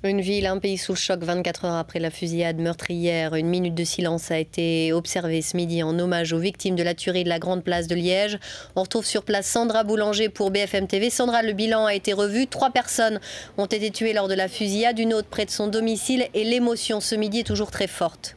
Une ville, un pays sous le choc 24 heures après la fusillade meurtrière. Une minute de silence a été observée ce midi en hommage aux victimes de la tuerie de la Grande Place de Liège. On retrouve sur place Sandra Boulanger pour BFM TV. Sandra, le bilan a été revu. 3 personnes ont été tuées lors de la fusillade, une autre près de son domicile. Et l'émotion ce midi est toujours très forte.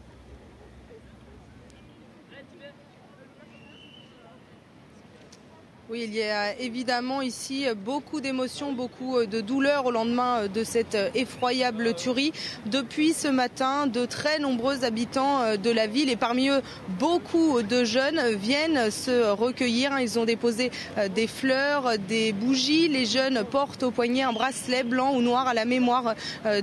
Oui, il y a évidemment ici beaucoup d'émotions, beaucoup de douleur au lendemain de cette effroyable tuerie. Depuis ce matin, de très nombreux habitants de la ville et parmi eux beaucoup de jeunes viennent se recueillir. Ils ont déposé des fleurs, des bougies. Les jeunes portent au poignet un bracelet blanc ou noir à la mémoire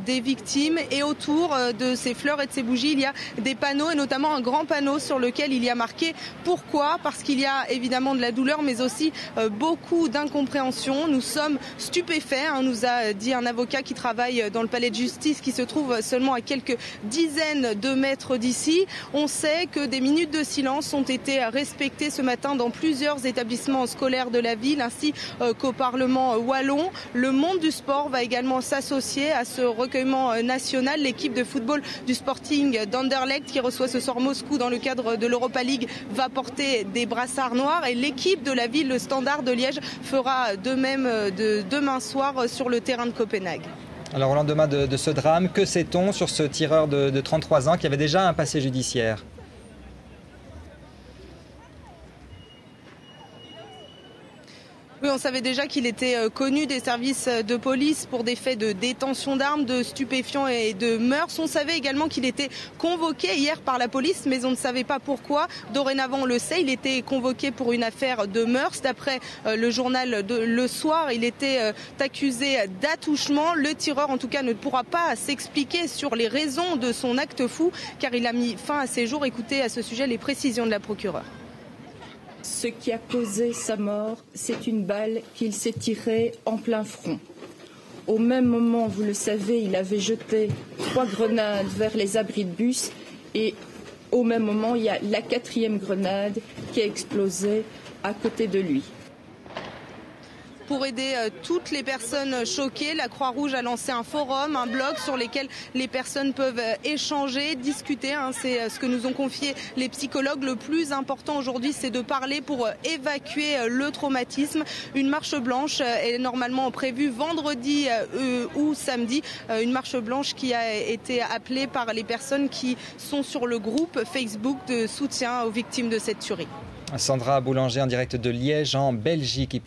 des victimes. Et autour de ces fleurs et de ces bougies, il y a des panneaux et notamment un grand panneau sur lequel il y a marqué pourquoi. Parce qu'il y a évidemment de la douleur mais aussi beaucoup d'incompréhension. Nous sommes stupéfaits, nous a dit un avocat qui travaille dans le palais de justice qui se trouve seulement à quelques dizaines de mètres d'ici. On sait que des minutes de silence ont été respectées ce matin dans plusieurs établissements scolaires de la ville ainsi qu'au Parlement wallon. Le monde du sport va également s'associer à ce recueillement national. L'équipe de football du Sporting d'Anderlecht qui reçoit ce soir Moscou dans le cadre de l'Europa League va porter des brassards noirs et l'équipe de la ville, le Standard de Liège, fera de même demain soir sur le terrain de Copenhague. Alors au lendemain de ce drame, que sait-on sur ce tireur de 33 ans qui avait déjà un passé judiciaire ? Oui, on savait déjà qu'il était connu des services de police pour des faits de détention d'armes, de stupéfiants et de mœurs. On savait également qu'il était convoqué hier par la police, mais on ne savait pas pourquoi. Dorénavant, on le sait, il était convoqué pour une affaire de mœurs. D'après le journal Le Soir, il était accusé d'attouchement. Le tireur, en tout cas, ne pourra pas s'expliquer sur les raisons de son acte fou, car il a mis fin à ses jours. Écoutez à ce sujet les précisions de la procureure. Ce qui a causé sa mort, c'est une balle qu'il s'est tirée en plein front. Au même moment, vous le savez, il avait jeté 3 grenades vers les abris de bus et au même moment, il y a la 4e grenade qui a explosé à côté de lui. Pour aider toutes les personnes choquées, la Croix-Rouge a lancé un forum, un blog sur lequel les personnes peuvent échanger, discuter. C'est ce que nous ont confié les psychologues. Le plus important aujourd'hui, c'est de parler pour évacuer le traumatisme. Une marche blanche est normalement prévue vendredi ou samedi. Une marche blanche qui a été appelée par les personnes qui sont sur le groupe Facebook de soutien aux victimes de cette tuerie. Sandra Boulanger en direct de Liège en Belgique.